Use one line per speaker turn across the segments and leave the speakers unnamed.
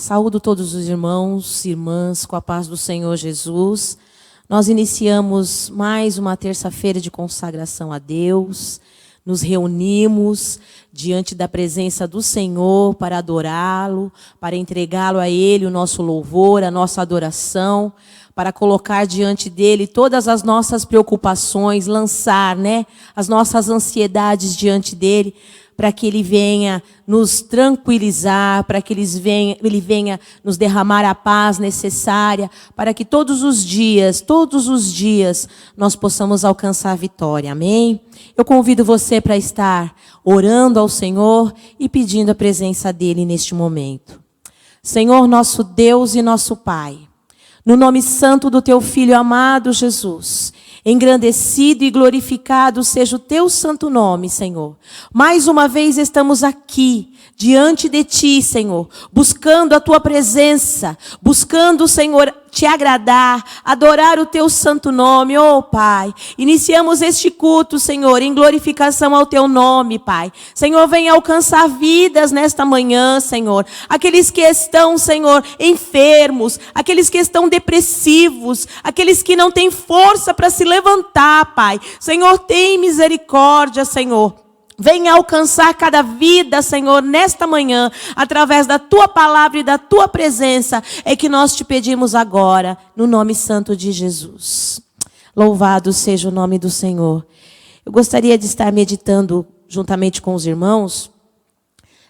Saúdo todos os irmãos e irmãs com a paz do Senhor Jesus. Nós iniciamos mais uma terça-feira de consagração a Deus. Nos reunimos diante da presença do Senhor para adorá-lo, para entregá-lo a Ele o nosso louvor, a nossa adoração, para colocar diante dEle todas as nossas preocupações, lançar, as nossas ansiedades diante dEle, para que Ele venha nos tranquilizar, para que Ele venha nos derramar a paz necessária, para que todos os dias, nós possamos alcançar a vitória. Amém? Eu convido você para estar orando ao Senhor e pedindo a presença dEle neste momento. Senhor, nosso Deus e nosso Pai, no nome santo do Teu Filho amado Jesus, engrandecido e glorificado seja o Teu santo nome, Senhor. Mais uma vez estamos aqui, diante de Ti, Senhor, buscando a Tua presença, buscando, Senhor, Te agradar, adorar o Teu santo nome, oh Pai. Iniciamos este culto, Senhor, em glorificação ao Teu nome, Pai. Senhor, venha alcançar vidas nesta manhã, Senhor. Aqueles que estão, Senhor, enfermos, aqueles que estão depressivos, aqueles que não têm força para se levantar, Pai. Senhor, tem misericórdia, Senhor. Venha alcançar cada vida, Senhor, nesta manhã, através da Tua palavra e da Tua presença, é que nós Te pedimos agora, no nome santo de Jesus. Louvado seja o nome do Senhor. Eu gostaria de estar meditando, juntamente com os irmãos,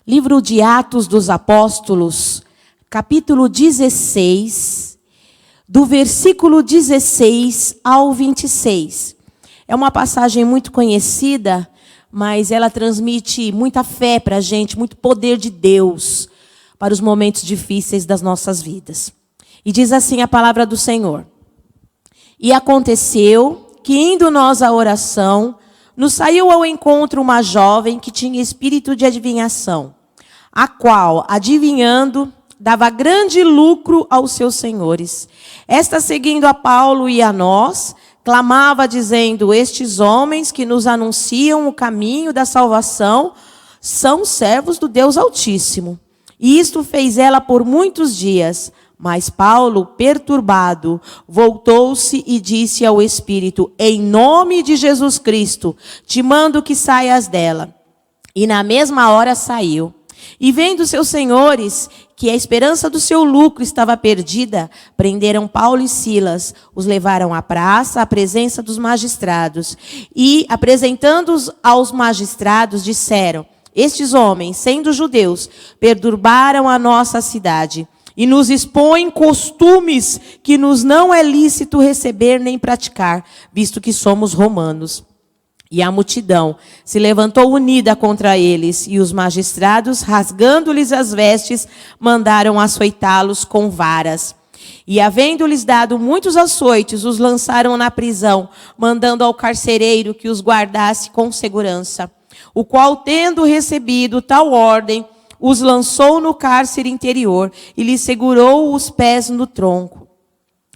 livro de Atos dos Apóstolos, capítulo 16, do versículo 16 ao 26. É uma passagem muito conhecida, mas ela transmite muita fé para a gente, muito poder de Deus para os momentos difíceis das nossas vidas. E diz assim a palavra do Senhor: E aconteceu que, indo nós à oração, nos saiu ao encontro uma jovem que tinha espírito de adivinhação, a qual, adivinhando, dava grande lucro aos seus senhores. Esta, seguindo a Paulo e a nós, clamava dizendo: Estes homens que nos anunciam o caminho da salvação são servos do Deus Altíssimo. E isto fez ela por muitos dias. Mas Paulo, perturbado, voltou-se e disse ao Espírito: Em nome de Jesus Cristo, te mando que saias dela. E na mesma hora saiu. E vendo seus senhores que a esperança do seu lucro estava perdida, prenderam Paulo e Silas, os levaram à praça, à presença dos magistrados. E, apresentando-os aos magistrados, disseram: Estes homens, sendo judeus, perturbaram a nossa cidade e nos expõem costumes que nos não é lícito receber nem praticar, visto que somos romanos. E a multidão se levantou unida contra eles, e os magistrados, rasgando-lhes as vestes, mandaram açoitá-los com varas. E, havendo-lhes dado muitos açoites, os lançaram na prisão, mandando ao carcereiro que os guardasse com segurança. O qual, tendo recebido tal ordem, os lançou no cárcere interior e lhes segurou os pés no tronco.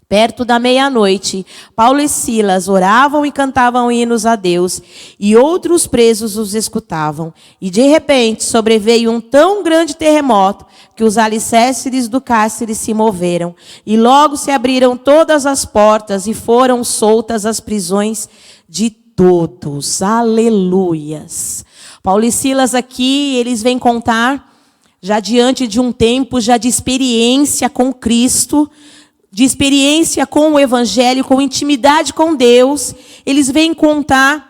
Perto da meia-noite, Paulo e Silas oravam e cantavam hinos a Deus, e outros presos os escutavam. E de repente sobreveio um tão grande terremoto que os alicerces do cárcere se moveram, e logo se abriram todas as portas e foram soltas as prisões de todos. Aleluias! Paulo e Silas aqui, eles vêm contar, já diante de um tempo já de experiência com Cristo, de experiência com o Evangelho, com intimidade com Deus, eles vêm contar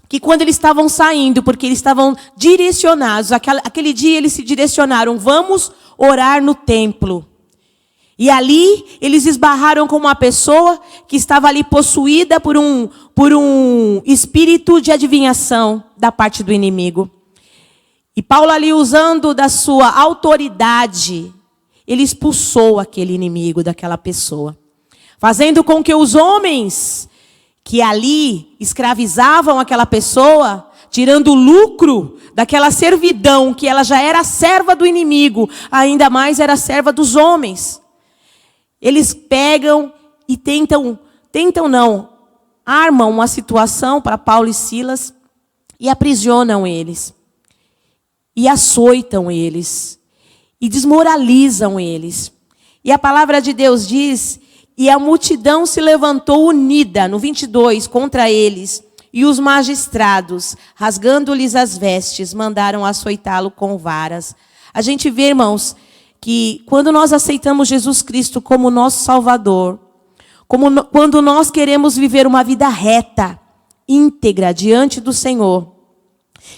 que quando eles estavam saindo, porque eles estavam direcionados, aquele dia eles se direcionaram: vamos orar no templo. E ali eles esbarraram com uma pessoa que estava ali possuída por um espírito de adivinhação da parte do inimigo. E Paulo ali, usando da sua autoridade, ele expulsou aquele inimigo daquela pessoa, fazendo com que os homens que ali escravizavam aquela pessoa, tirando o lucro daquela servidão, que ela já era serva do inimigo, ainda mais era serva dos homens. Eles pegam e armam uma situação para Paulo e Silas e aprisionam eles. E açoitam eles. e desmoralizam eles. E a palavra de Deus diz: e a multidão se levantou unida, no 22, contra eles. E os magistrados, rasgando-lhes as vestes, mandaram açoitá-lo com varas. A gente vê, irmãos, que quando nós aceitamos Jesus Cristo como nosso Salvador, quando nós queremos viver uma vida reta, íntegra, diante do Senhor,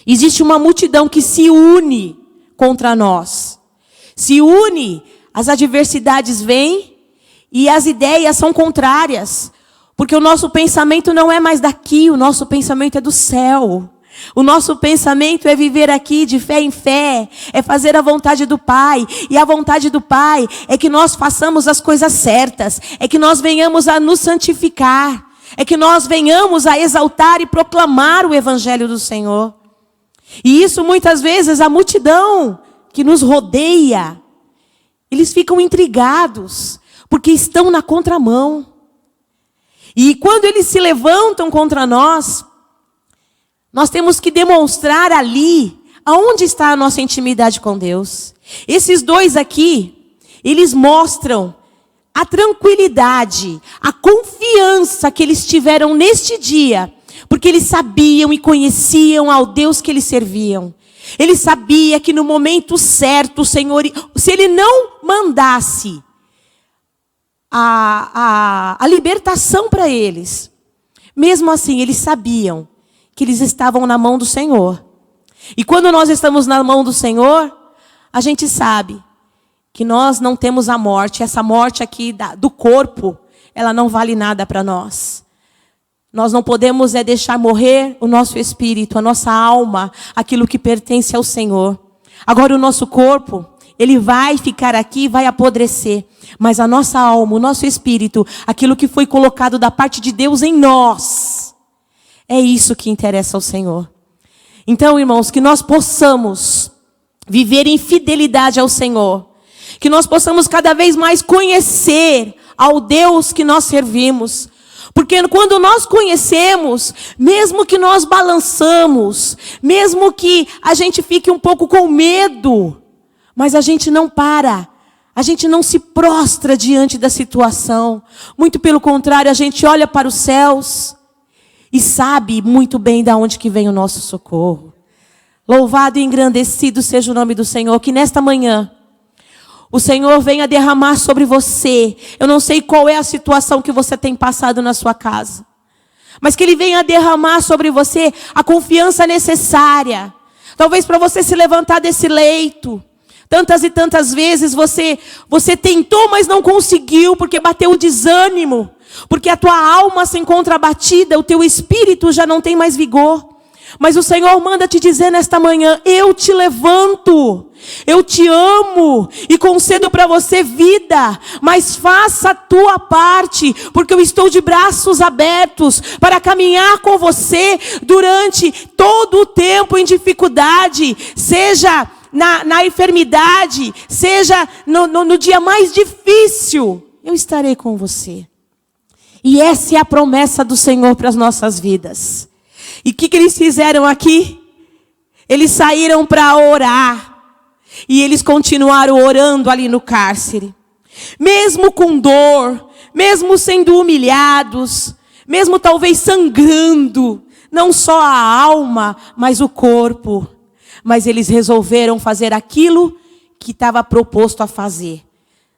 existe uma multidão que se une contra nós. Se une, as adversidades vêm e as ideias são contrárias. Porque o nosso pensamento não é mais daqui, o nosso pensamento é do céu. O nosso pensamento é viver aqui de fé em fé, é fazer a vontade do Pai. E a vontade do Pai é que nós façamos as coisas certas, é que nós venhamos a nos santificar, é que nós venhamos a exaltar e proclamar o Evangelho do Senhor. E isso muitas vezes a multidão que nos rodeia, eles ficam intrigados, porque estão na contramão. E quando eles se levantam contra nós, nós temos que demonstrar ali aonde está a nossa intimidade com Deus. Esses dois aqui, eles mostram a tranquilidade, a confiança que eles tiveram neste dia, porque eles sabiam e conheciam ao Deus que eles serviam. Eles sabiam que no momento certo o Senhor, se Ele não mandasse a libertação para eles, mesmo assim eles sabiam que eles estavam na mão do Senhor. E quando nós estamos na mão do Senhor, a gente sabe que nós não temos a morte. Essa morte aqui do corpo, ela não vale nada para nós. Nós não podemos deixar morrer o nosso espírito, a nossa alma, aquilo que pertence ao Senhor. Agora o nosso corpo, ele vai ficar aqui, vai apodrecer. Mas a nossa alma, o nosso espírito, aquilo que foi colocado da parte de Deus em nós, é isso que interessa ao Senhor. Então, irmãos, que nós possamos viver em fidelidade ao Senhor. Que nós possamos cada vez mais conhecer ao Deus que nós servimos. Porque quando nós conhecemos, mesmo que nós balançamos, mesmo que a gente fique um pouco com medo, mas a gente não para. A gente não se prostra diante da situação. Muito pelo contrário, a gente olha para os céus e sabe muito bem de onde que vem o nosso socorro. Louvado e engrandecido seja o nome do Senhor. Que nesta manhã o Senhor venha derramar sobre você. Eu não sei qual é a situação que você tem passado na sua casa, mas que Ele venha derramar sobre você a confiança necessária. Talvez para você se levantar desse leito. Tantas e tantas vezes você tentou, mas não conseguiu, porque bateu o desânimo, porque a tua alma se encontra abatida, o teu espírito já não tem mais vigor. Mas o Senhor manda te dizer nesta manhã: eu te levanto, eu te amo e concedo para você vida, mas faça a tua parte, porque eu estou de braços abertos para caminhar com você durante todo o tempo em dificuldade, seja na enfermidade, seja no dia mais difícil, eu estarei com você. E essa é a promessa do Senhor para as nossas vidas. E o que eles fizeram aqui? Eles saíram para orar. E eles continuaram orando ali no cárcere. Mesmo com dor, mesmo sendo humilhados, mesmo talvez sangrando, não só a alma, mas o corpo. Mas eles resolveram fazer aquilo que estava proposto a fazer.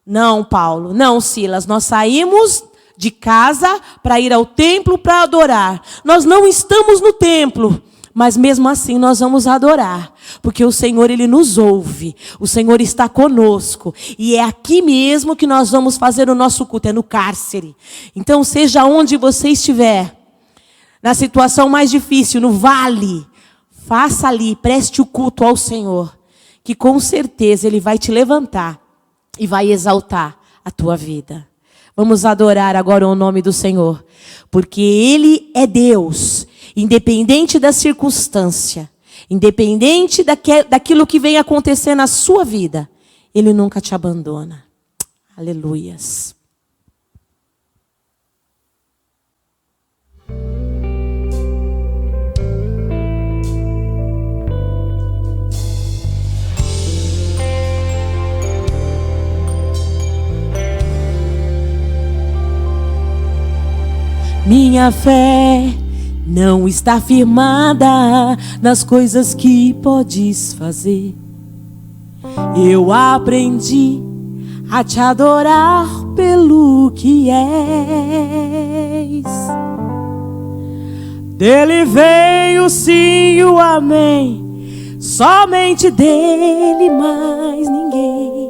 Não, Paulo, não, Silas, nós saímos de casa para ir ao templo para adorar. Nós não estamos no templo, mas mesmo assim nós vamos adorar. Porque o Senhor, Ele nos ouve. O Senhor está conosco. E é aqui mesmo que nós vamos fazer o nosso culto, é no cárcere. Então, seja onde você estiver, na situação mais difícil, no vale, faça ali, preste o culto ao Senhor, que com certeza Ele vai te levantar e vai exaltar a tua vida. Vamos adorar agora o nome do Senhor, porque Ele é Deus, independente da circunstância, independente daquilo que vem acontecer na sua vida, Ele nunca te abandona. Aleluias. Minha fé não está firmada nas coisas que podes fazer. Eu aprendi a te adorar pelo que és. Dele veio sim e o amém, somente dele, mais ninguém.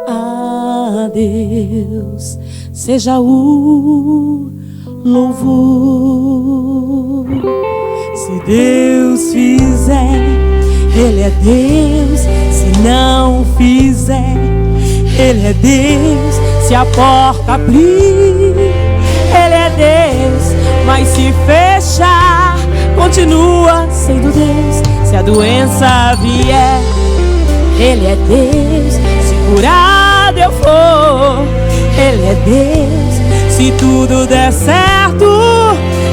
A Deus seja o louvor. Se Deus fizer, Ele é Deus. Se não fizer, Ele é Deus. Se a porta abrir, Ele é Deus. Mas se fechar, continua sendo Deus. Se a doença vier, Ele é Deus. Se curado eu for, Ele é Deus. Se tudo der certo,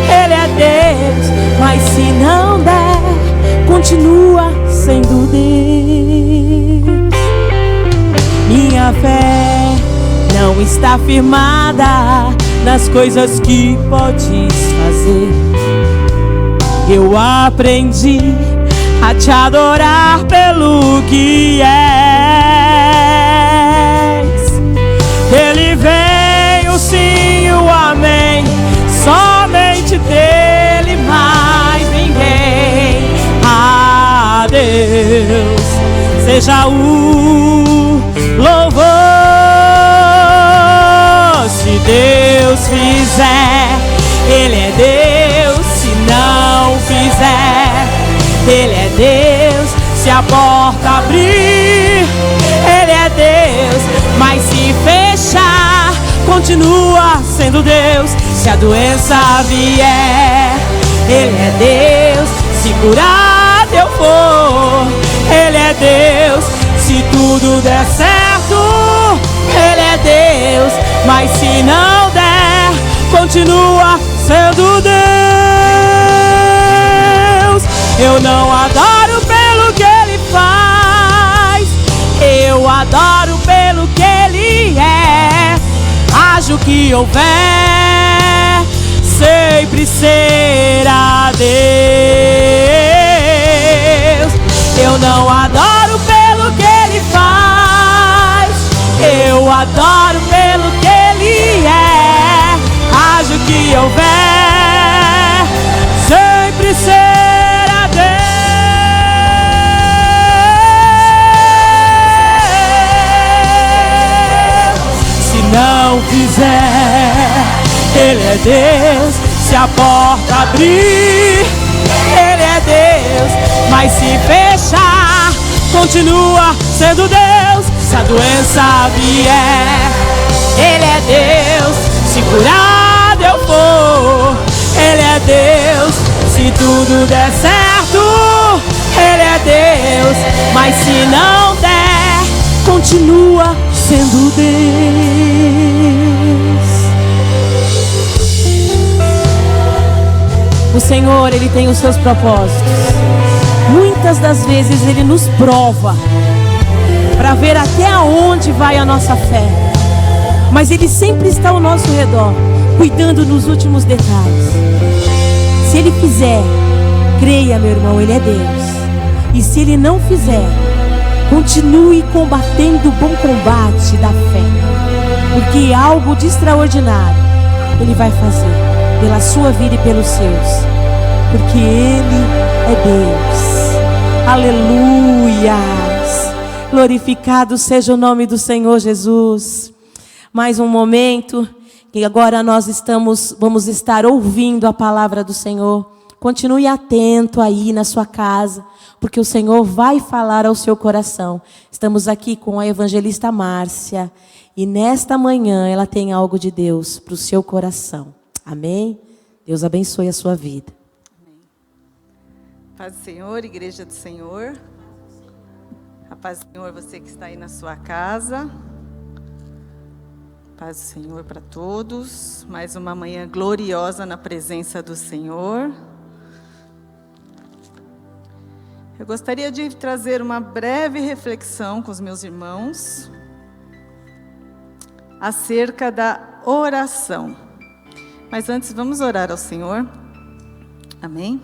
Ele é Deus. Mas se não der, continua sendo Deus. Minha fé não está firmada nas coisas que podes fazer. Eu aprendi a te adorar pelo que és. Ele veio sim, o amém, somente dele, mais ninguém. A Deus seja o louvor. Se Deus fizer, Ele é Deus. Se não fizer, Ele é Deus. Se a porta abrir, Ele é Deus. Mas se fechar, continua sendo Deus. Se a doença vier, Ele é Deus. Se curado eu for, Ele é Deus. Se tudo der certo, Ele é Deus. Mas se não der, continua sendo Deus. Eu não adoro pelo que Ele faz, eu adoro pelo que Ele é. Haja o que houver, sempre será Deus. Eu não adoro pelo que Ele faz, eu adoro pelo que Ele é. Haja o que houver, sempre será Deus. Se não fizer, Ele é Deus. Se a porta abrir, Ele é Deus. Mas se fechar, continua sendo Deus. Se a doença vier, Ele é Deus. Se curado eu for, Ele é Deus. Se tudo der certo, Ele é Deus. Mas se não der, continua sendo Deus. O Senhor, Ele tem os seus propósitos. Muitas das vezes Ele nos prova para ver até onde vai a nossa fé. Mas Ele sempre está ao nosso redor, cuidando nos últimos detalhes. Se Ele fizer, creia, meu irmão, Ele é Deus. E se Ele não fizer, continue combatendo o bom combate da fé. Porque algo de extraordinário Ele vai fazer pela sua vida e pelos seus. Porque Ele é Deus. Aleluias. Glorificado seja o nome do Senhor Jesus. Mais um momento que agora nós vamos estar ouvindo a palavra do Senhor. Continue atento aí na sua casa, porque o Senhor vai falar ao seu coração. Estamos aqui com a evangelista Márcia e nesta manhã ela tem algo de Deus para o seu coração. Amém? Deus abençoe a sua vida.
Amém. Paz do Senhor, igreja do Senhor. A paz do Senhor, você que está aí na sua casa. Paz do Senhor para todos. Mais uma manhã gloriosa na presença do Senhor. Eu gostaria de trazer uma breve reflexão com os meus irmãos acerca da oração. Mas antes, vamos orar ao Senhor. Amém?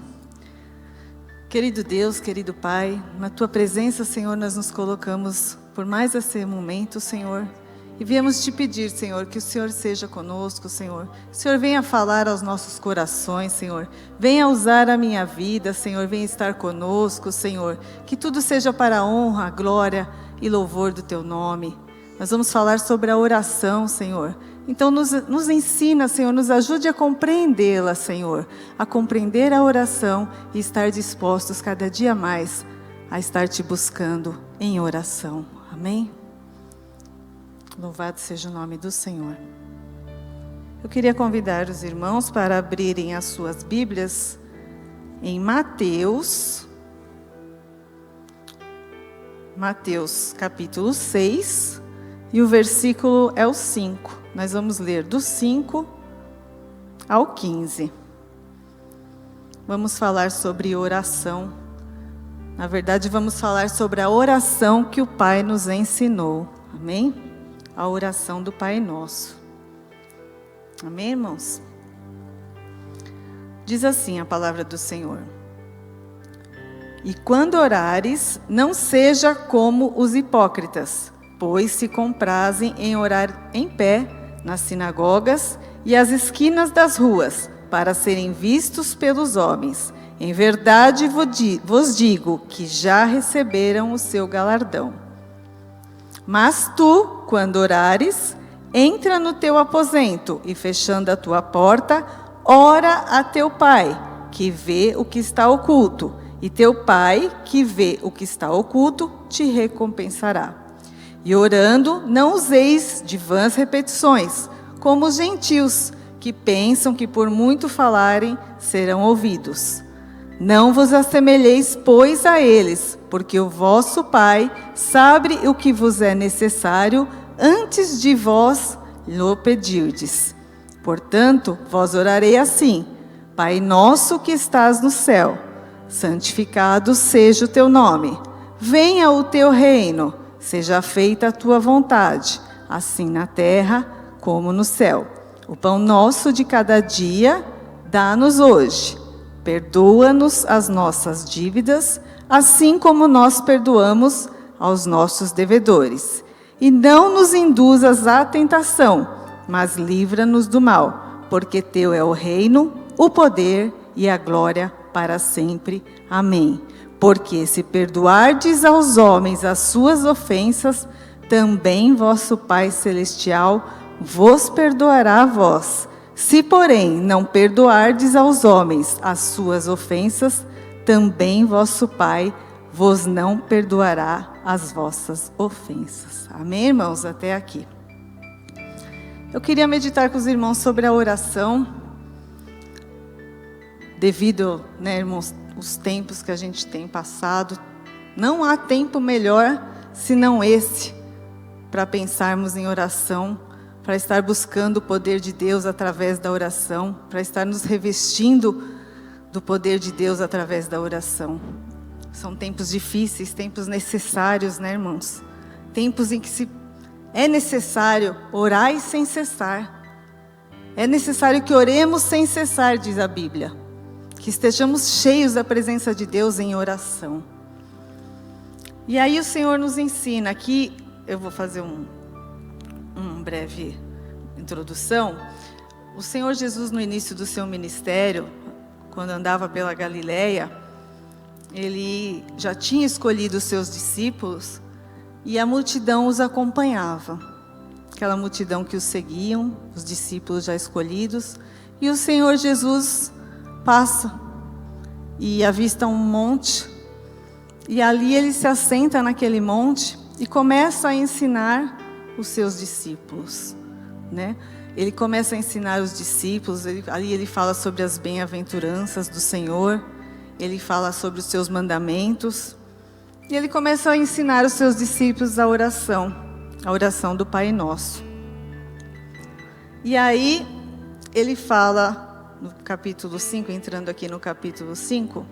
Querido Deus, querido Pai, na Tua presença, Senhor, nós nos colocamos por mais esse momento, Senhor. E viemos te pedir, Senhor, que o Senhor seja conosco, Senhor. O Senhor venha falar aos nossos corações, Senhor. Venha usar a minha vida, Senhor. Venha estar conosco, Senhor. Que tudo seja para a honra, glória e louvor do Teu nome. Nós vamos falar sobre a oração, Senhor. Então nos ensina, Senhor, nos ajude a compreendê-la, Senhor. A compreender a oração e estar dispostos cada dia mais a estar te buscando em oração. Amém? Louvado seja o nome do Senhor. Eu queria convidar os irmãos para abrirem as suas Bíblias em Mateus capítulo 6, e o versículo é o 5. Nós vamos ler do 5 ao 15. Vamos falar sobre oração. Na verdade, vamos falar sobre a oração que o Pai nos ensinou. Amém? A oração do Pai Nosso. Amém, irmãos? Diz assim a palavra do Senhor: E quando orares, não seja como os hipócritas, pois se comprazem em orar em pé nas sinagogas e às esquinas das ruas, para serem vistos pelos homens. Em verdade vos digo que já receberam o seu galardão. Mas tu, quando orares, entra no teu aposento e, fechando a tua porta, ora a teu Pai, que vê o que está oculto, e teu Pai, que vê o que está oculto, te recompensará. E orando, não useis de vãs repetições, como os gentios, que pensam que por muito falarem serão ouvidos. Não vos assemelheis, pois, a eles, porque o vosso Pai sabe o que vos é necessário antes de vós lhe pedirdes. Portanto, vós orarei assim: Pai nosso que estás no céu, santificado seja o teu nome. Venha o teu reino, seja feita a tua vontade, assim na terra como no céu. O pão nosso de cada dia, dá-nos hoje. Perdoa-nos as nossas dívidas, assim como nós perdoamos aos nossos devedores. E não nos induzas à tentação, mas livra-nos do mal, porque teu é o reino, o poder e a glória para sempre. Amém. Porque se perdoardes aos homens as suas ofensas, também vosso Pai Celestial vos perdoará a vós. Se, porém, não perdoardes aos homens as suas ofensas, também vosso Pai vos não perdoará as vossas ofensas. Amém, irmãos? Até aqui. Eu queria meditar com os irmãos sobre a oração, devido, irmãos, os tempos que a gente tem passado. Não há tempo melhor senão esse, para pensarmos em oração, para estar buscando o poder de Deus através da oração, para estar nos revestindo do poder de Deus através da oração. São tempos difíceis, tempos necessários, irmãos? Tempos em que é necessário orar sem cessar. É necessário que oremos sem cessar, diz a Bíblia. Que estejamos cheios da presença de Deus em oração. E aí o Senhor nos ensina, aqui eu vou fazer uma breve introdução. O Senhor Jesus, no início do seu ministério, quando andava pela Galileia, ele já tinha escolhido os seus discípulos e a multidão os acompanhava. Aquela multidão que os seguiam, os discípulos já escolhidos, e o Senhor Jesus passa e avista um monte, e ali ele se assenta naquele monte e começa a ensinar os seus discípulos, Ele começa a ensinar os discípulos, ali ele fala sobre as bem-aventuranças do Senhor, ele fala sobre os seus mandamentos, e ele começa a ensinar os seus discípulos a oração do Pai Nosso. E aí ele fala no capítulo 5, entrando aqui no capítulo 5,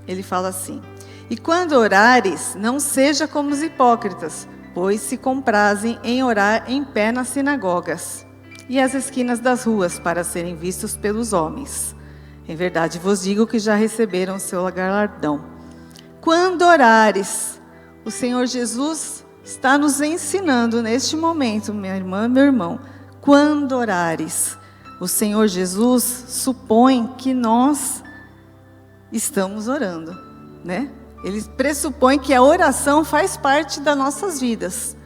ele fala assim: E quando orares, não seja como os hipócritas, pois se comprazem em orar em pé nas sinagogas e as esquinas das ruas, para serem vistos pelos homens. Em verdade vos digo que já receberam o seu galardão. Quando orares, o Senhor Jesus está nos ensinando neste momento, minha irmã, meu irmão, quando orares, o Senhor Jesus supõe que nós estamos orando, né? Ele pressupõe que a oração faz parte das nossas vidas.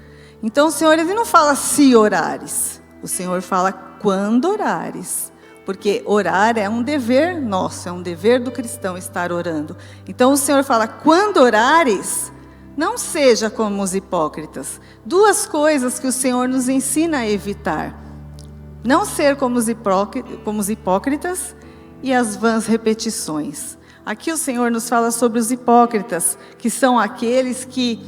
Então o Senhor, Ele não fala se orares, o Senhor fala quando orares. Porque orar é um dever nosso, é um dever do cristão estar orando. Então o Senhor fala, quando orares, não seja como os hipócritas. Duas coisas que o Senhor nos ensina a evitar. Não ser como os hipócritas e as vãs repetições. Aqui o Senhor nos fala sobre os hipócritas, que são aqueles que...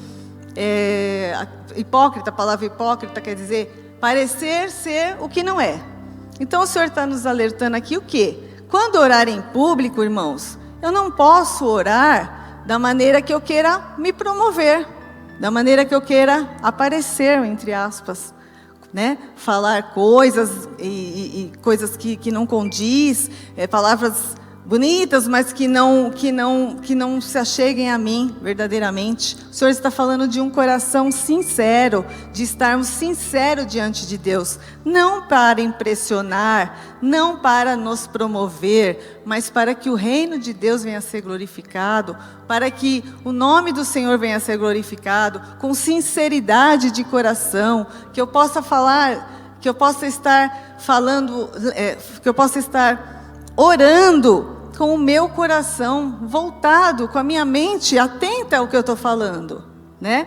hipócrita, a palavra hipócrita quer dizer parecer ser o que não é. Então o Senhor está nos alertando aqui o quê? Quando orar em público, irmãos, eu não posso orar da maneira que eu queira me promover, da maneira que eu queira aparecer, entre aspas, né? Falar coisas e coisas que não condiz, palavras bonitas, mas que não se acheguem a mim verdadeiramente. O Senhor está falando de um coração sincero, de estarmos sinceros diante de Deus, não para impressionar, não para nos promover, mas para que o reino de Deus venha a ser glorificado, para que o nome do Senhor venha a ser glorificado, com sinceridade de coração, que eu possa falar, que eu possa estar falando, que eu possa estar orando com o meu coração voltado, com a minha mente atenta ao que eu estou falando, né?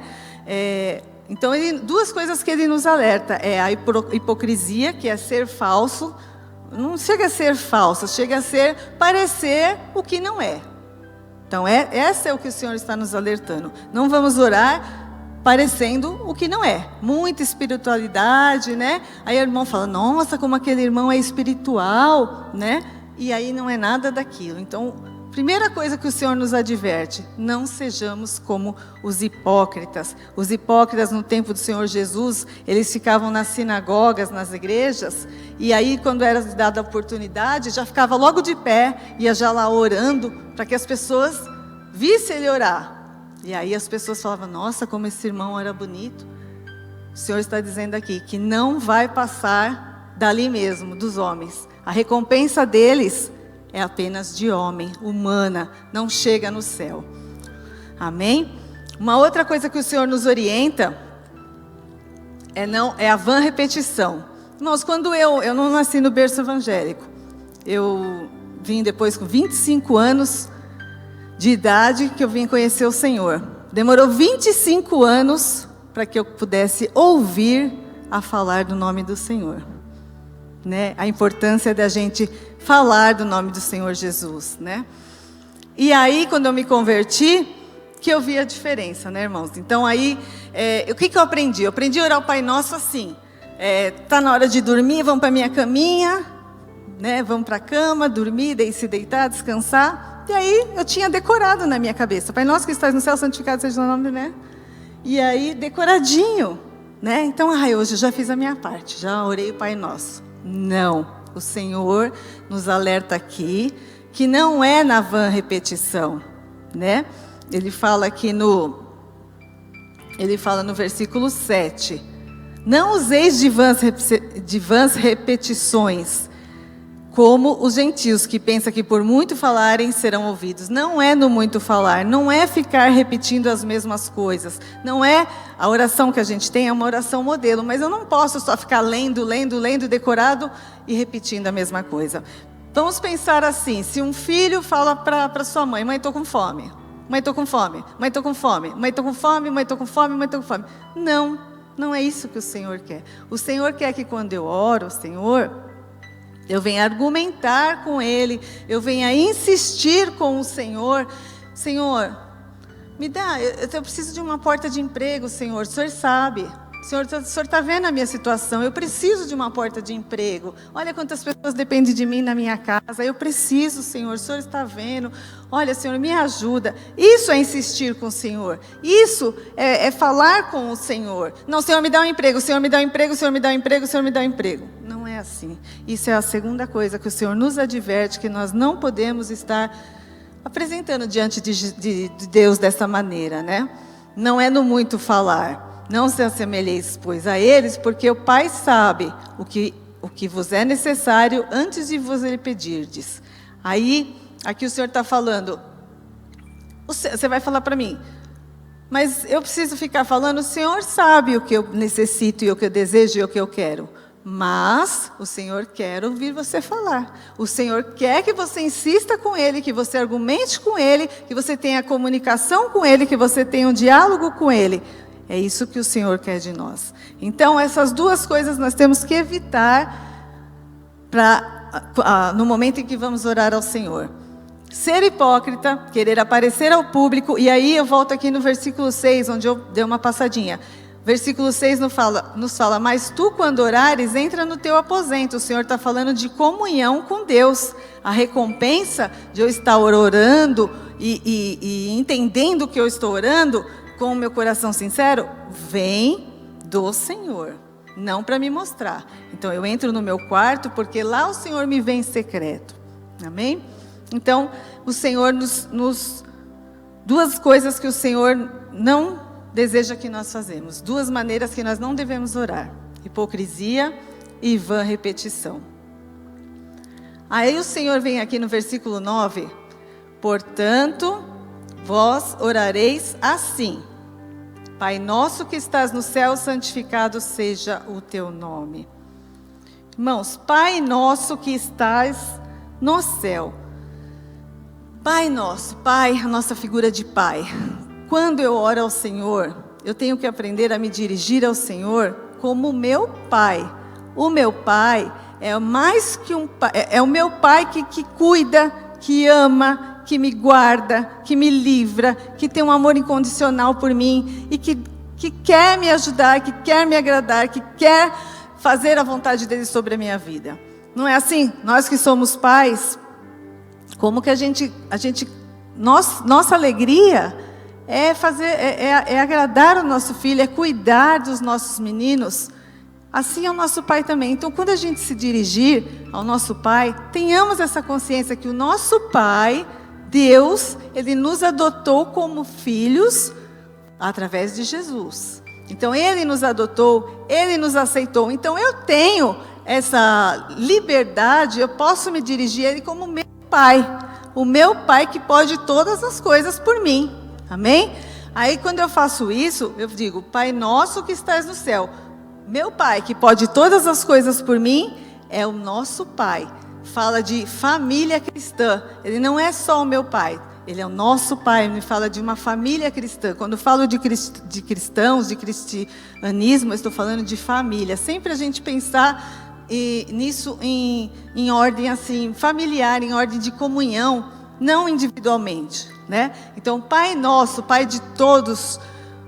Então, duas coisas que ele nos alerta, é a hipocrisia, que é ser falso, não chega a ser falso, chega a ser parecer o que não é. Então, essa é o que o Senhor está nos alertando. Não vamos orar parecendo o que não é. Muita espiritualidade, né? Aí o irmão fala, nossa, como aquele irmão é espiritual, né? E aí não é nada daquilo. Então, primeira coisa que o Senhor nos adverte, não sejamos como os hipócritas. Os hipócritas no tempo do Senhor Jesus, eles ficavam nas sinagogas, nas igrejas, e aí quando era dada a oportunidade, já ficava logo de pé, ia já lá orando, para que as pessoas vissem ele orar. E aí as pessoas falavam, nossa, como esse irmão era bonito. O Senhor está dizendo aqui, que não vai passar dali mesmo, dos homens. A recompensa deles é apenas de homem, humana, não chega no céu. Amém? Uma outra coisa que o Senhor nos orienta é a vã repetição. Irmãos, quando eu não nasci no berço evangélico, eu vim depois com 25 anos de idade que eu vim conhecer o Senhor. Demorou 25 anos para que eu pudesse ouvir a falar do nome do Senhor. Né? A importância da gente falar do nome do Senhor Jesus, né? E aí, quando eu me converti, que eu vi a diferença, né, irmãos? Então aí, o que eu aprendi? Eu aprendi a orar o Pai Nosso assim, tá na hora de dormir, vamos para minha caminha, né? Vamos para a cama, dormir, se deitar, descansar. E aí, eu tinha decorado na minha cabeça, Pai Nosso que estás no céu, santificado seja o nome, né? E aí, decoradinho, né? Então, hoje eu já fiz a minha parte, já orei o Pai Nosso. Não, o Senhor nos alerta aqui que não é na vã repetição, né? Ele fala aqui no versículo 7. Não useis de vãs repetições, como os gentios que pensam que por muito falarem serão ouvidos. Não é no muito falar, não é ficar repetindo as mesmas coisas. Não é a oração que a gente tem, é uma oração modelo, mas eu não posso só ficar lendo, decorado e repetindo a mesma coisa. Vamos pensar assim, se um filho fala para sua mãe, mãe, estou com fome. Mãe, estou com fome. Mãe, estou com fome. Mãe, estou com fome. Mãe, estou com fome. Mãe, estou com fome. Não é isso que o Senhor quer. O Senhor quer que quando eu oro, Senhor, eu venho argumentar com Ele, eu venho insistir com o Senhor. Senhor, me dá, eu preciso de uma porta de emprego, Senhor, o Senhor sabe. O Senhor está vendo a minha situação, eu preciso de uma porta de emprego. Olha quantas pessoas dependem de mim na minha casa, eu preciso, Senhor, o Senhor está vendo. Olha, Senhor, me ajuda. Isso é insistir com o Senhor. Isso é falar com o Senhor. Não, Senhor, me dá um emprego, Senhor, me dá um emprego, Senhor, me dá um emprego, Senhor, me dá um emprego. Não é assim. Isso é a segunda coisa que o Senhor nos adverte, que nós não podemos estar apresentando diante de Deus dessa maneira, né? Não é no muito falar. Não se assemelheis, pois, a eles, porque o Pai sabe o que vos é necessário antes de vos ele pedirdes. Aí, aqui o Senhor está falando, você vai falar para mim, mas eu preciso ficar falando, o Senhor sabe o que eu necessito e o que eu desejo e o que eu quero. Mas o Senhor quer ouvir você falar. O Senhor quer que você insista com Ele, que você argumente com Ele, que você tenha comunicação com Ele, que você tenha um diálogo com Ele. É isso que o Senhor quer de nós. Então, essas duas coisas nós temos que evitar no momento em que vamos orar ao Senhor. Ser hipócrita, querer aparecer ao público, e aí eu volto aqui no versículo 6, onde eu dei uma passadinha. Versículo 6 nos fala, mas tu quando orares, entra no teu aposento. O Senhor está falando de comunhão com Deus. A recompensa de eu estar orando e entendendo o que eu estou orando, com o meu coração sincero, vem do Senhor, não para me mostrar. Então eu entro no meu quarto, porque lá o Senhor me vê em secreto. Amém? Então, o Senhor duas coisas que o Senhor não deseja que nós fazemos. Duas maneiras que nós não devemos orar. Hipocrisia e vã repetição. Aí o Senhor vem aqui no versículo 9. Portanto, vós orareis assim. Pai nosso que estás no céu, santificado seja o teu nome. Irmãos, Pai nosso que estás no céu. Pai nosso, Pai, a nossa figura de Pai. Quando eu oro ao Senhor, eu tenho que aprender a me dirigir ao Senhor como meu Pai. O meu Pai é mais que um Pai, é o meu Pai que cuida, que ama, que me guarda, que me livra, que tem um amor incondicional por mim e que quer me ajudar, que quer me agradar, que quer fazer a vontade dele sobre a minha vida. Não é assim? Nós que somos pais, como que nossa alegria é agradar o nosso filho, é cuidar dos nossos meninos. Assim é o nosso Pai também. Então, quando a gente se dirigir ao nosso Pai, tenhamos essa consciência que o nosso Pai, Deus, Ele nos adotou como filhos através de Jesus. Então, Ele nos adotou, Ele nos aceitou. Então, eu tenho essa liberdade, eu posso me dirigir a Ele como meu Pai. O meu Pai que pode todas as coisas por mim. Amém? Aí, quando eu faço isso, eu digo, Pai nosso que estás no céu. Meu Pai, que pode todas as coisas por mim, é o nosso Pai. Fala de família cristã. Ele não é só o meu Pai. Ele é o nosso Pai. Ele fala de uma família cristã. Quando eu falo de cristãos, de cristianismo, eu estou falando de família. Sempre a gente pensar nisso em ordem assim, familiar, em ordem de comunhão, não individualmente, né? Então, Pai nosso, Pai de todos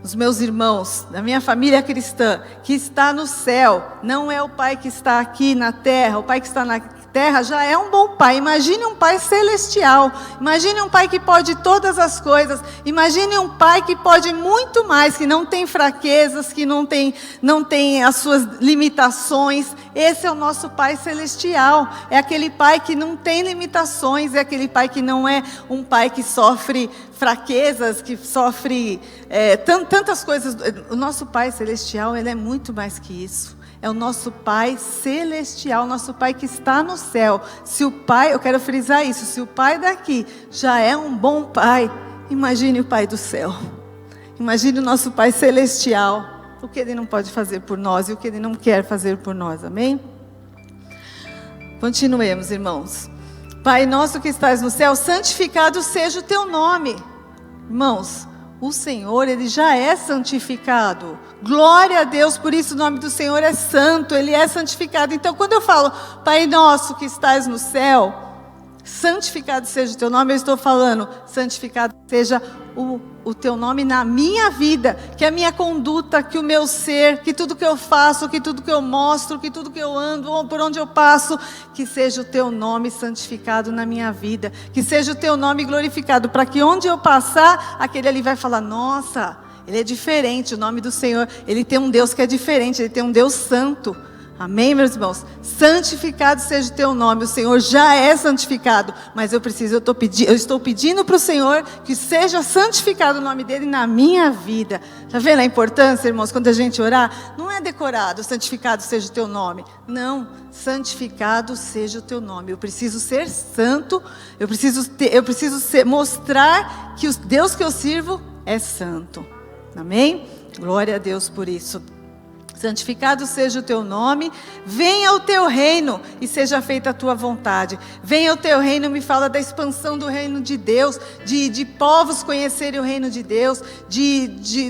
os meus irmãos, da minha família cristã, que está no céu, não é o Pai que está aqui na terra. O Pai que está na terra já é um bom Pai. Imagine um Pai celestial. Imagine um Pai que pode todas as coisas. Imagine um Pai que pode muito mais, que não tem fraquezas, que não tem as suas limitações. Esse é o nosso Pai celestial. É aquele Pai que não tem limitações. É aquele Pai que não é um Pai que sofre fraquezas, que sofre tantas coisas. O nosso Pai celestial, Ele é muito mais que isso. É o nosso Pai celestial, nosso Pai que está no céu. Se o Pai, eu quero frisar isso, se o Pai daqui já é um bom Pai, imagine o Pai do céu. Imagine o nosso Pai celestial, o que Ele não pode fazer por nós e o que Ele não quer fazer por nós, amém? Continuemos, irmãos. Pai nosso que estás no céu, santificado seja o teu nome. Irmãos, o Senhor, Ele já é santificado. Glória a Deus, por isso o nome do Senhor é santo, Ele é santificado. Então, quando eu falo, Pai nosso que estás no céu, santificado seja o teu nome, eu estou falando, santificado seja o teu nome na minha vida, que a minha conduta, que o meu ser, que tudo que eu faço, que tudo que eu mostro, que tudo que eu ando, por onde eu passo, que seja o teu nome santificado na minha vida, que seja o teu nome glorificado, para que onde eu passar, aquele ali vai falar, nossa, ele é diferente, o nome do Senhor, Ele tem um Deus que é diferente, Ele tem um Deus santo. Amém, meus irmãos? Santificado seja o teu nome. O Senhor já é santificado, mas eu estou pedindo para o Senhor que seja santificado o nome dele na minha vida. Está vendo a importância, irmãos? Quando a gente orar, não é decorado, santificado seja o teu nome. Não, santificado seja o teu nome. Eu preciso ser santo, eu preciso mostrar que o Deus que eu sirvo é santo. Amém? Glória a Deus por isso. Santificado seja o teu nome, venha o teu reino e seja feita a tua vontade. Venha o teu reino, me fala da expansão do reino de Deus, de povos conhecerem o reino de Deus,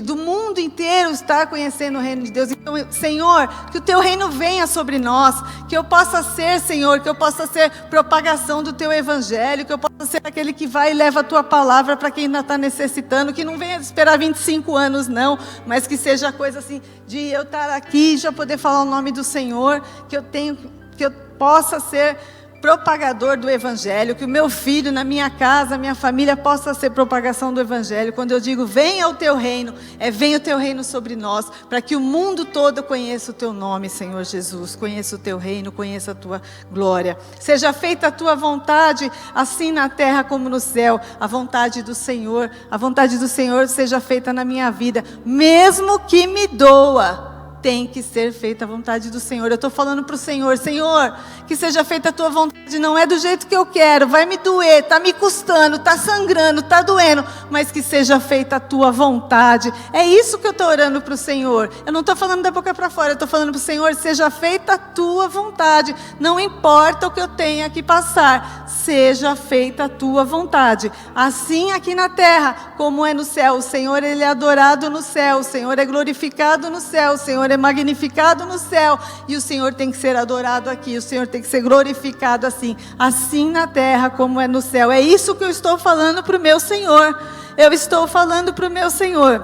do mundo inteiro estar conhecendo o reino de Deus. Então, Senhor, que o teu reino venha sobre nós, que eu possa ser, Senhor, que eu possa ser propagação do teu evangelho, que eu possa ser aquele que vai e leva a tua palavra para quem ainda está necessitando, que não venha esperar 25 anos não, mas que seja coisa assim, de eu estar aqui e já poder falar o nome do Senhor, que eu possa ser propagador do evangelho, que o meu filho, na minha casa, minha família possa ser propagação do evangelho. Quando eu digo venha o teu reino, venha o teu reino sobre nós, para que o mundo todo conheça o teu nome, Senhor Jesus, conheça o teu reino, conheça a tua glória. Seja feita a tua vontade, assim na terra como no céu. A vontade do Senhor seja feita na minha vida, mesmo que me doa. Tem que ser feita a vontade do Senhor. Eu estou falando para o Senhor, Senhor, que seja feita a tua vontade, não é do jeito que eu quero, vai me doer, está me custando, está sangrando, está doendo, mas que seja feita a tua vontade. É isso que eu estou orando para o Senhor. Eu não estou falando da boca para fora, eu estou falando para o Senhor, seja feita a tua vontade, não importa o que eu tenha que passar, seja feita a tua vontade, assim aqui na terra, como é no céu. O Senhor, Ele é adorado no céu, o Senhor é glorificado no céu, o Senhor é magnificado no céu, e o Senhor tem que ser adorado aqui, o Senhor tem que ser glorificado assim na terra como é no céu. É isso que eu estou falando para o meu Senhor, eu estou falando para o meu Senhor.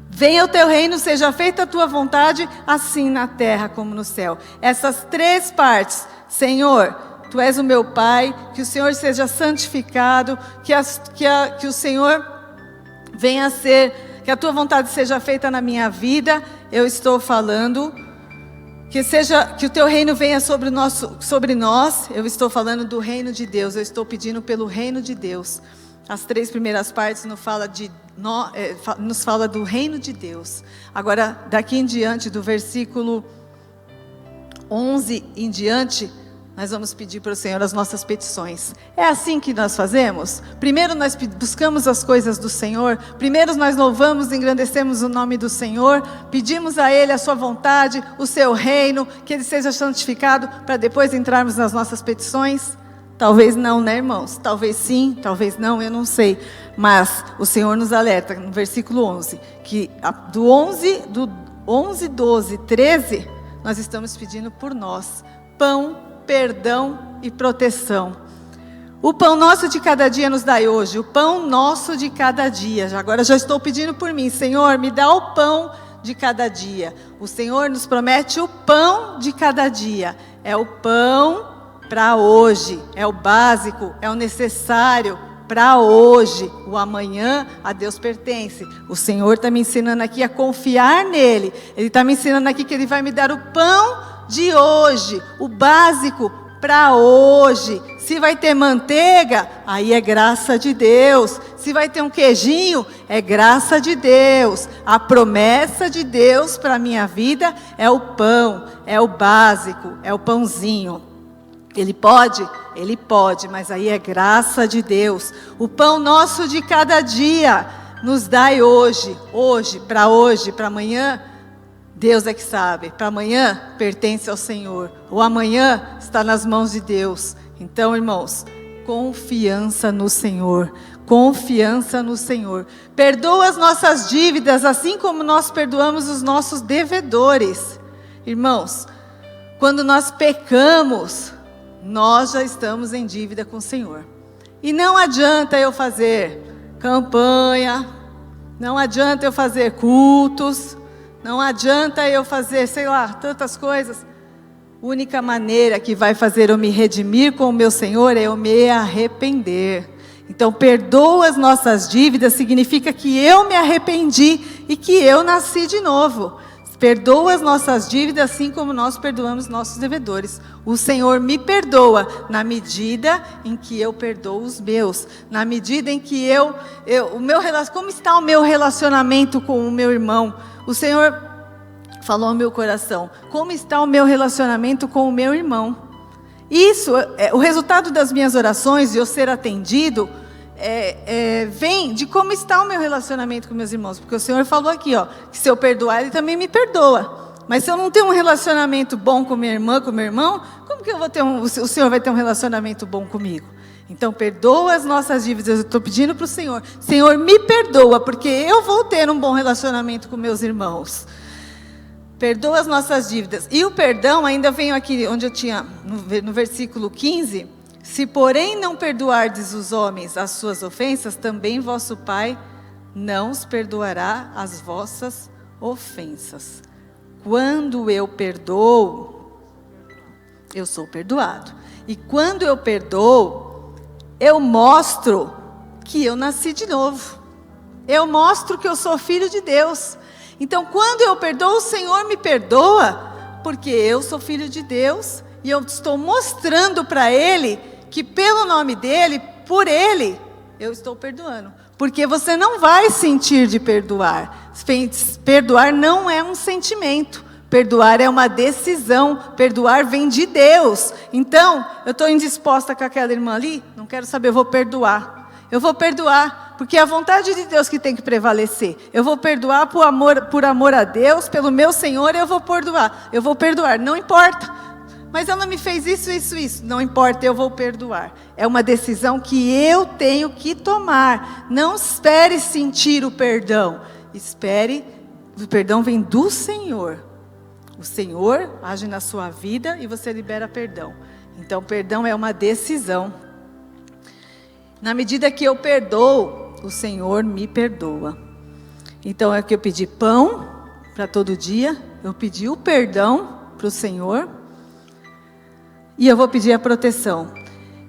Venha o teu reino, seja feita a tua vontade, assim na terra como no céu. Essas três partes, Senhor, Tu és o meu Pai, que o Senhor seja santificado, que o Senhor venha a ser, que a tua vontade seja feita na minha vida. Eu estou falando que o teu reino venha sobre nós. Eu estou falando do reino de Deus. Eu estou pedindo pelo reino de Deus. As três primeiras partes nos fala do reino de Deus. Agora, daqui em diante, do versículo 11 em diante, nós vamos pedir para o Senhor as nossas petições. É assim que nós fazemos? Primeiro nós buscamos as coisas do Senhor, primeiro nós louvamos e engrandecemos o nome do Senhor, pedimos a Ele a sua vontade, o seu reino, que Ele seja santificado, para depois entrarmos nas nossas petições? Talvez não, né, irmãos? Talvez sim, talvez não, eu não sei. Mas o Senhor nos alerta no versículo 11, que do 11, 12, 13, nós estamos pedindo por nós pão, perdão e proteção. O pão nosso de cada dia nos dai hoje, o pão nosso de cada dia. Agora já estou pedindo por mim, Senhor, me dá o pão de cada dia. O Senhor nos promete o pão de cada dia. É o pão para hoje, é o básico, é o necessário para hoje. O amanhã a Deus pertence. O Senhor está me ensinando aqui a confiar nele. Ele está me ensinando aqui que Ele vai me dar o pão de hoje, o básico para hoje. Se vai ter manteiga, aí é graça de Deus. Se vai ter um queijinho, é graça de Deus. A promessa de Deus para a minha vida é o pão, é o básico, é o pãozinho. Ele pode? Ele pode, mas aí é graça de Deus. O pão nosso de cada dia nos dai hoje, para amanhã. Deus é que sabe, para amanhã pertence ao Senhor, o amanhã está nas mãos de Deus. Então, irmãos, confiança no Senhor, confiança no Senhor. Perdoa as nossas dívidas, assim como nós perdoamos os nossos devedores. Irmãos, quando nós pecamos, nós já estamos em dívida com o Senhor. E não adianta eu fazer campanha, não adianta eu fazer cultos, não adianta eu fazer, tantas coisas. A única maneira que vai fazer eu me redimir com o meu Senhor é eu me arrepender. Então, perdoa as nossas dívidas significa que eu me arrependi e que eu nasci de novo. Perdoa as nossas dívidas, assim como nós perdoamos nossos devedores. O Senhor me perdoa na medida em que eu perdoo os meus. Na medida em que como está o meu relacionamento com o meu irmão? O Senhor falou ao meu coração, como está o meu relacionamento com o meu irmão? Isso, o resultado das minhas orações, de eu ser atendido, vem de como está o meu relacionamento com meus irmãos. Porque o Senhor falou aqui, que se eu perdoar, Ele também me perdoa. Mas se eu não tenho um relacionamento bom com minha irmã, com meu irmão, como que eu vou ter o Senhor vai ter um relacionamento bom comigo? Então, perdoa as nossas dívidas. Eu estou pedindo para o Senhor, Senhor, me perdoa, porque eu vou ter um bom relacionamento com meus irmãos. Perdoa as nossas dívidas. E o perdão, ainda venho aqui, onde eu tinha, no versículo 15... Se, porém, não perdoardes os homens as suas ofensas, também vosso Pai não os perdoará as vossas ofensas. Quando eu perdoo, eu sou perdoado. E quando eu perdoo, eu mostro que eu nasci de novo. Eu mostro que eu sou filho de Deus. Então, quando eu perdoo, o Senhor me perdoa, porque eu sou filho de Deus, e eu estou mostrando para Ele que pelo nome dEle, por Ele, eu estou perdoando. Porque você não vai sentir de perdoar. Perdoar não é um sentimento. Perdoar é uma decisão. Perdoar vem de Deus. Então, eu estou indisposta com aquela irmã ali, não quero saber, eu vou perdoar. Eu vou perdoar, porque é a vontade de Deus que tem que prevalecer. Eu vou perdoar por amor a Deus, pelo meu Senhor, eu vou perdoar. Eu vou perdoar, não importa. Mas ela me fez isso. Não importa, eu vou perdoar. É uma decisão que eu tenho que tomar. Não espere sentir o perdão. O perdão vem do Senhor. O Senhor age na sua vida e você libera perdão. Então, perdão é uma decisão. Na medida que eu perdoo, o Senhor me perdoa. Então, é que eu pedi pão para todo dia. Eu pedi o perdão para o Senhor. E eu vou pedir a proteção.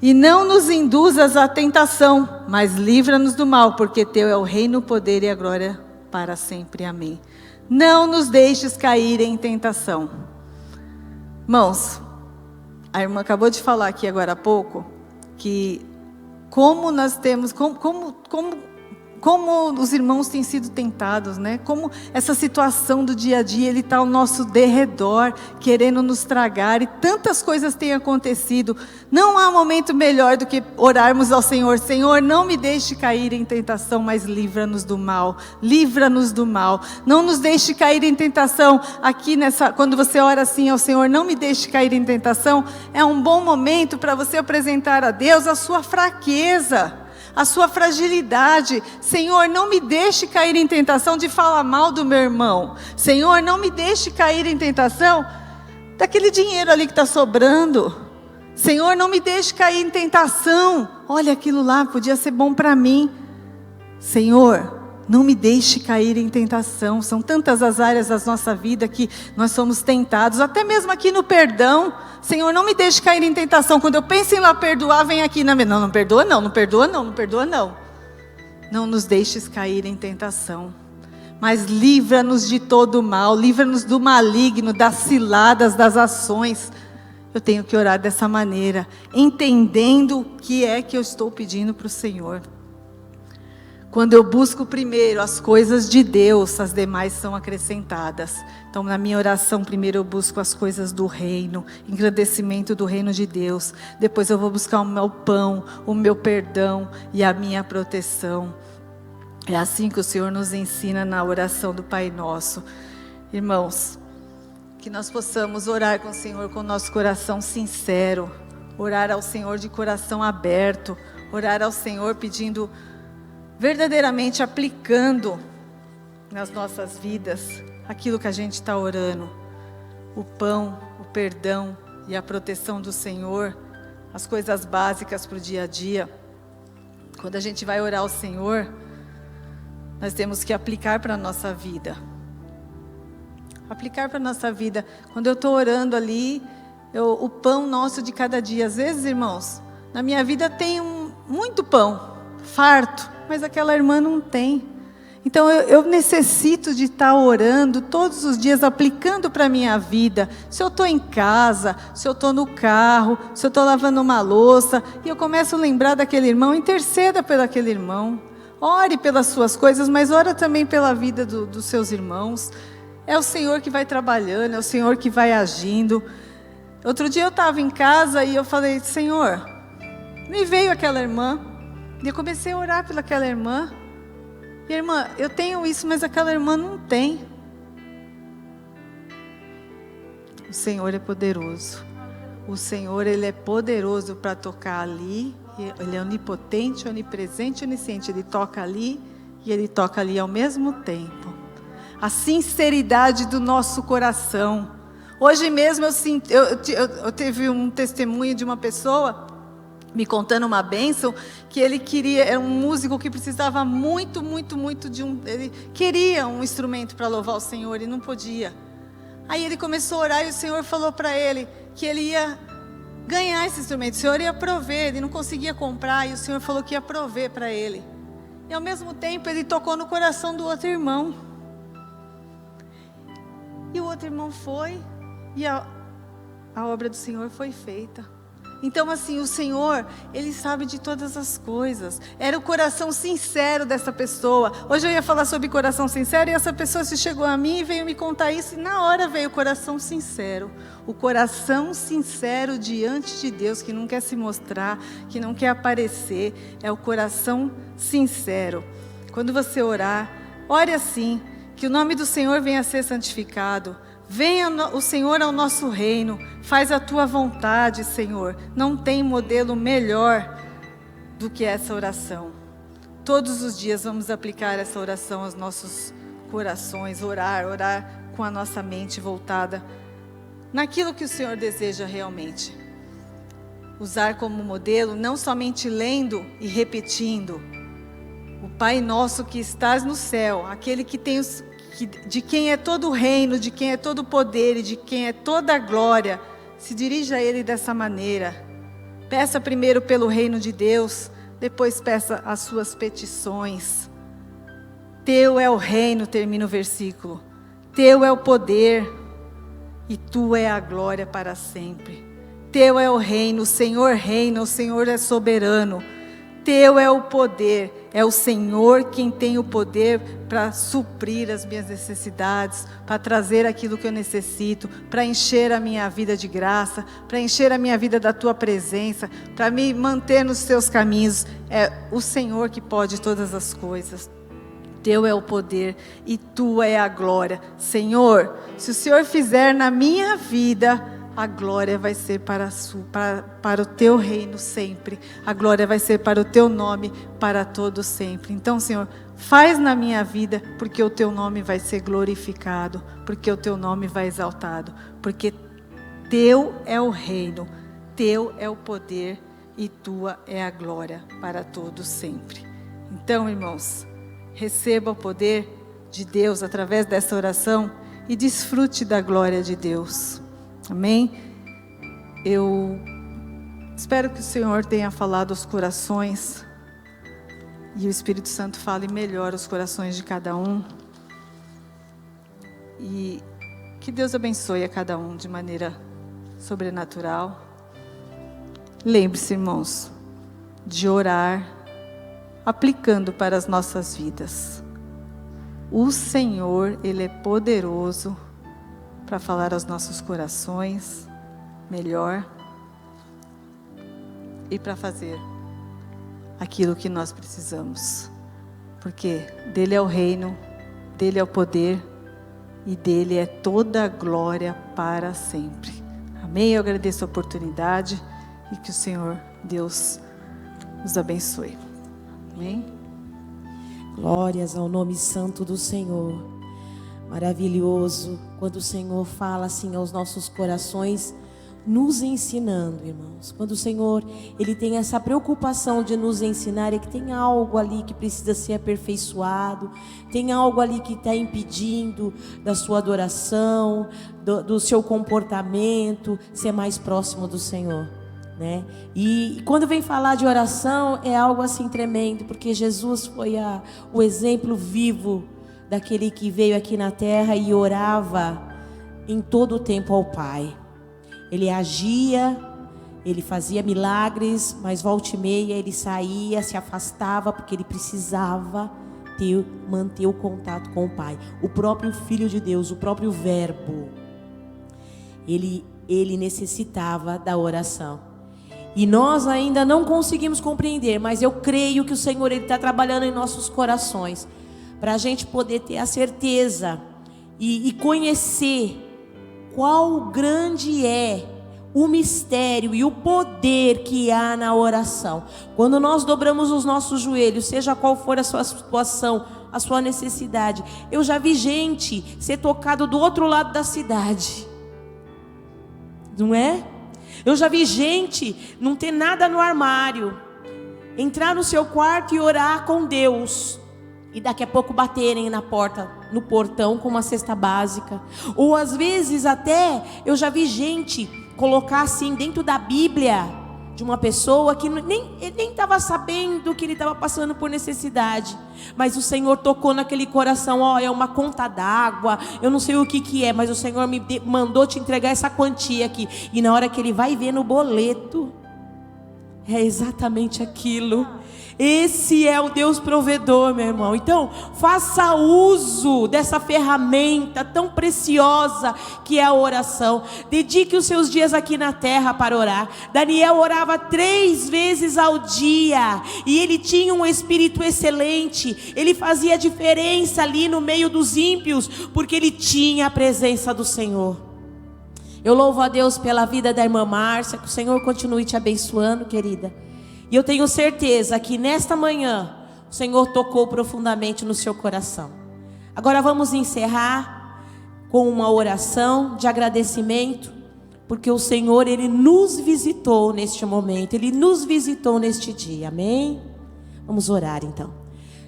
E não nos induzas à tentação, mas livra-nos do mal, porque teu é o reino, o poder e a glória para sempre. Amém. Não nos deixes cair em tentação. Irmãos, a irmã acabou de falar aqui agora há pouco, que como nós temos, como os irmãos têm sido tentados, né? Como essa situação do dia a dia, ele está ao nosso derredor, querendo nos tragar, e tantas coisas têm acontecido. Não há momento melhor do que orarmos ao Senhor. Senhor, não me deixe cair em tentação, mas livra-nos do mal. Livra-nos do mal. Não nos deixe cair em tentação. Aqui quando você ora assim ao Senhor, não me deixe cair em tentação, é um bom momento para você apresentar a Deus a sua fraqueza, a sua fragilidade. Senhor, não me deixe cair em tentação de falar mal do meu irmão. Senhor, não me deixe cair em tentação daquele dinheiro ali que está sobrando. Senhor, não me deixe cair em tentação. Olha, aquilo lá podia ser bom para mim. Senhor, não me deixe cair em tentação. São tantas as áreas da nossa vida que nós somos tentados, até mesmo aqui no perdão. Senhor, não me deixe cair em tentação. Quando eu penso em lá perdoar, vem aqui na minha... Não perdoa não, não perdoa não, não perdoa não. Não nos deixes cair em tentação, mas livra-nos de todo o mal, livra-nos do maligno, das ciladas, das ações. Eu tenho que orar dessa maneira, entendendo o que é que eu estou pedindo para o Senhor. Quando eu busco primeiro as coisas de Deus, as demais são acrescentadas. Então, na minha oração, primeiro eu busco as coisas do reino, engrandecimento do reino de Deus. Depois eu vou buscar o meu pão, o meu perdão e a minha proteção. É assim que o Senhor nos ensina na oração do Pai Nosso. Irmãos, que nós possamos orar com o Senhor com o nosso coração sincero, orar ao Senhor de coração aberto, orar ao Senhor pedindo, verdadeiramente aplicando nas nossas vidas aquilo que a gente está orando. O pão, o perdão e a proteção do Senhor, as coisas básicas para o dia a dia. Quando a gente vai orar ao Senhor, nós temos que aplicar para a nossa vida. Aplicar para a nossa vida. Quando eu estou orando ali, o pão nosso de cada dia. Às vezes, irmãos, na minha vida tem muito pão, farto, mas aquela irmã não tem. Então eu necessito de estar orando todos os dias, aplicando para a minha vida. Se eu estou em casa, se eu estou no carro, se eu estou lavando uma louça, e eu começo a lembrar daquele irmão, interceda pelo aquele irmão. Ore pelas suas coisas, mas ora também pela vida dos seus irmãos. É o Senhor que vai trabalhando, é o Senhor que vai agindo. Outro dia eu estava em casa e eu falei, Senhor, me veio aquela irmã. E eu comecei a orar pelaquela irmã. E, irmã, eu tenho isso, mas aquela irmã não tem. O Senhor é poderoso. O Senhor, Ele é poderoso para tocar ali. Ele é onipotente, onipresente, onisciente. Ele toca ali e Ele toca ali ao mesmo tempo. A sinceridade do nosso coração. Hoje mesmo eu tive um testemunho de uma pessoa me contando uma bênção, que ele queria, era um músico que precisava muito ele queria um instrumento para louvar o Senhor e não podia. Aí ele começou a orar e o Senhor falou para ele que ele ia ganhar esse instrumento, o Senhor ia prover, ele não conseguia comprar e o Senhor falou que ia prover para ele. E ao mesmo tempo ele tocou no coração do outro irmão. E o outro irmão foi e a obra do Senhor foi feita. Então assim, o Senhor, Ele sabe de todas as coisas. Era o coração sincero dessa pessoa. Hoje eu ia falar sobre coração sincero e essa pessoa se chegou a mim e veio me contar isso e na hora veio o coração sincero. O coração sincero diante de Deus, que não quer se mostrar, que não quer aparecer. É o coração sincero. Quando você orar, ore assim, que o nome do Senhor venha a ser santificado. Venha o Senhor ao nosso reino, faz a tua vontade, Senhor. Não tem modelo melhor do que essa oração. Todos os dias vamos aplicar essa oração aos nossos corações, orar com a nossa mente voltada naquilo que o Senhor deseja realmente. Usar como modelo, não somente lendo e repetindo. O Pai nosso que estás no céu, aquele que tem de quem é todo o reino, de quem é todo o poder e de quem é toda a glória, se dirija a Ele dessa maneira. Peça primeiro pelo reino de Deus, depois peça as suas petições. Teu é o reino, termina o versículo. Teu é o poder e tua é a glória para sempre. Teu é o reino, o Senhor reina, o Senhor é soberano. Teu é o poder, é o Senhor quem tem o poder para suprir as minhas necessidades, para trazer aquilo que eu necessito, para encher a minha vida de graça, para encher a minha vida da Tua presença, para me manter nos Teus caminhos. É o Senhor que pode todas as coisas. Teu é o poder e Tua é a glória. Senhor, se o Senhor fizer na minha vida, a glória vai ser para o Teu reino sempre. A glória vai ser para o Teu nome, para todo sempre. Então, Senhor, faz na minha vida, porque o Teu nome vai ser glorificado, porque o Teu nome vai exaltado, porque Teu é o reino, Teu é o poder e Tua é a glória para todo sempre. Então, irmãos, receba o poder de Deus através dessa oração e desfrute da glória de Deus. Amém? Eu espero que o Senhor tenha falado aos corações e o Espírito Santo fale melhor aos corações de cada um. E que Deus abençoe a cada um de maneira sobrenatural. Lembre-se, irmãos, de orar aplicando para as nossas vidas. O Senhor, Ele é poderoso para falar aos nossos corações melhor e para fazer aquilo que nós precisamos, porque dele é o reino, dele é o poder e dele é toda a glória para sempre. Amém? Eu agradeço a oportunidade e que o Senhor Deus nos abençoe. Amém?
Glórias ao nome santo do Senhor. Maravilhoso quando o Senhor fala assim aos nossos corações, nos ensinando, irmãos. Quando o Senhor, Ele tem essa preocupação de nos ensinar, é que tem algo ali que precisa ser aperfeiçoado, tem algo ali que está impedindo da sua adoração, do seu comportamento, ser mais próximo do Senhor. né? E quando vem falar de oração é algo assim tremendo, porque Jesus foi o exemplo vivo daquele que veio aqui na terra e orava em todo o tempo ao Pai. Ele agia, ele fazia milagres, mas volta e meia ele saía, se afastava, porque ele precisava manter o contato com o Pai. O próprio Filho de Deus, o próprio Verbo, ele necessitava da oração. E nós ainda não conseguimos compreender, mas eu creio que o Senhor está trabalhando em nossos corações, para a gente poder ter a certeza e conhecer qual grande é o mistério e o poder que há na oração. Quando nós dobramos os nossos joelhos, seja qual for a sua situação, a sua necessidade. Eu já vi gente ser tocado do outro lado da cidade, não é? Eu já vi gente não ter nada no armário, entrar no seu quarto e orar com Deus, e daqui a pouco baterem na porta, no portão com uma cesta básica. Ou às vezes até eu já vi gente colocar assim dentro da Bíblia de uma pessoa que nem estava sabendo que ele estava passando por necessidade, mas o Senhor tocou naquele coração. Ó, é uma conta d'água, eu não sei o que é, mas o Senhor me mandou te entregar essa quantia aqui. E na hora que ele vai ver no boleto, é exatamente aquilo. Esse é o Deus provedor, meu irmão. Então, faça uso dessa ferramenta tão preciosa que é a oração. Dedique os seus dias aqui na terra para orar. Daniel orava 3 vezes ao dia, e ele tinha um espírito excelente. Ele fazia diferença ali no meio dos ímpios, porque ele tinha a presença do Senhor. Eu louvo a Deus pela vida da irmã Márcia, que o Senhor continue te abençoando, querida. E eu tenho certeza que nesta manhã o Senhor tocou profundamente no seu coração. Agora vamos encerrar com uma oração de agradecimento, porque o Senhor, Ele nos visitou neste momento, Ele nos visitou neste dia, amém? Vamos orar então.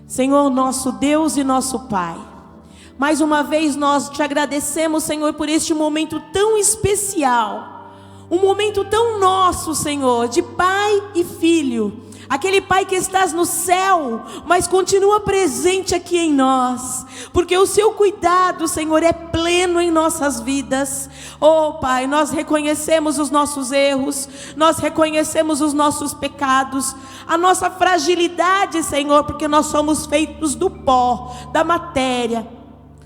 Senhor, nosso Deus e nosso Pai, mais uma vez nós te agradecemos, Senhor, por este momento tão especial. Um momento tão nosso, Senhor, de pai e filho. Aquele Pai que estás no céu, mas continua presente aqui em nós, porque o seu cuidado, Senhor, é pleno em nossas vidas. Oh Pai, nós reconhecemos os nossos erros, nós reconhecemos os nossos pecados, a nossa fragilidade, Senhor, porque nós somos feitos do pó, da matéria.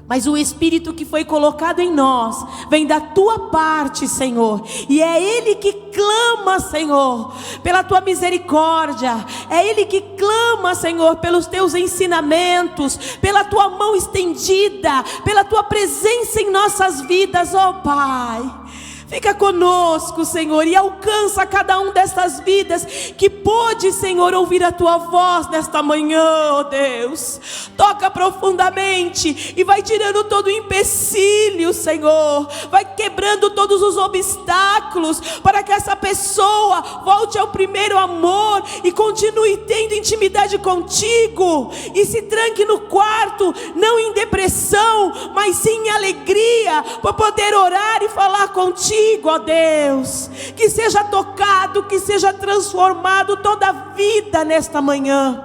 Mas o Espírito que foi colocado em nós vem da tua parte, Senhor. E é Ele que clama, Senhor, pela tua misericórdia. É Ele que clama, Senhor, pelos teus ensinamentos, pela tua mão estendida, pela tua presença em nossas vidas, ó Pai. Fica conosco, Senhor, e alcança cada um dessas vidas que pôde, Senhor, ouvir a tua voz nesta manhã, ó Deus. Toca profundamente e vai tirando todo o empecilho, Senhor. Vai quebrando todos os obstáculos para que essa pessoa volte ao primeiro amor e continue tendo intimidade contigo. E se tranque no quarto, não em depressão, mas sim em alegria, para poder orar e falar contigo. Ó Deus, que seja tocado, que seja transformado toda a vida nesta manhã,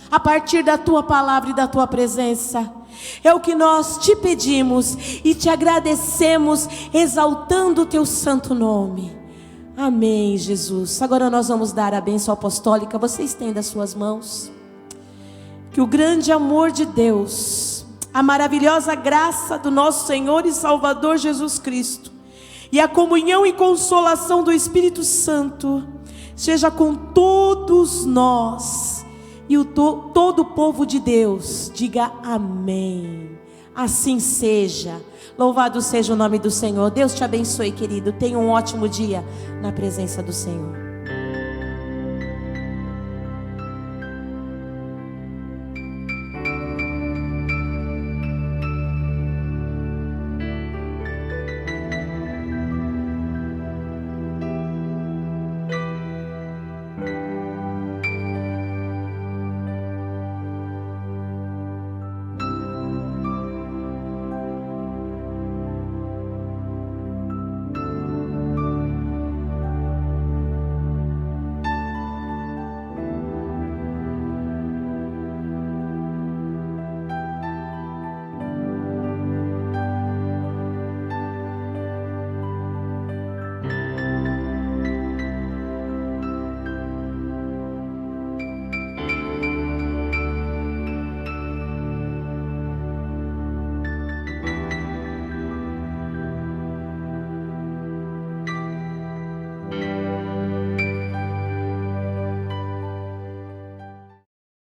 a partir da tua palavra e da tua presença. É o que nós te pedimos e te agradecemos, exaltando o teu santo nome. Amém, Jesus. Agora nós vamos dar a bênção apostólica. Você estenda as suas mãos. Que o grande amor de Deus, a maravilhosa graça do nosso Senhor e Salvador Jesus Cristo, e a comunhão e consolação do Espírito Santo seja com todos nós. E todo o povo de Deus diga amém. Assim seja. Louvado seja o nome do Senhor. Deus te abençoe, querido. Tenha um ótimo dia na presença do Senhor.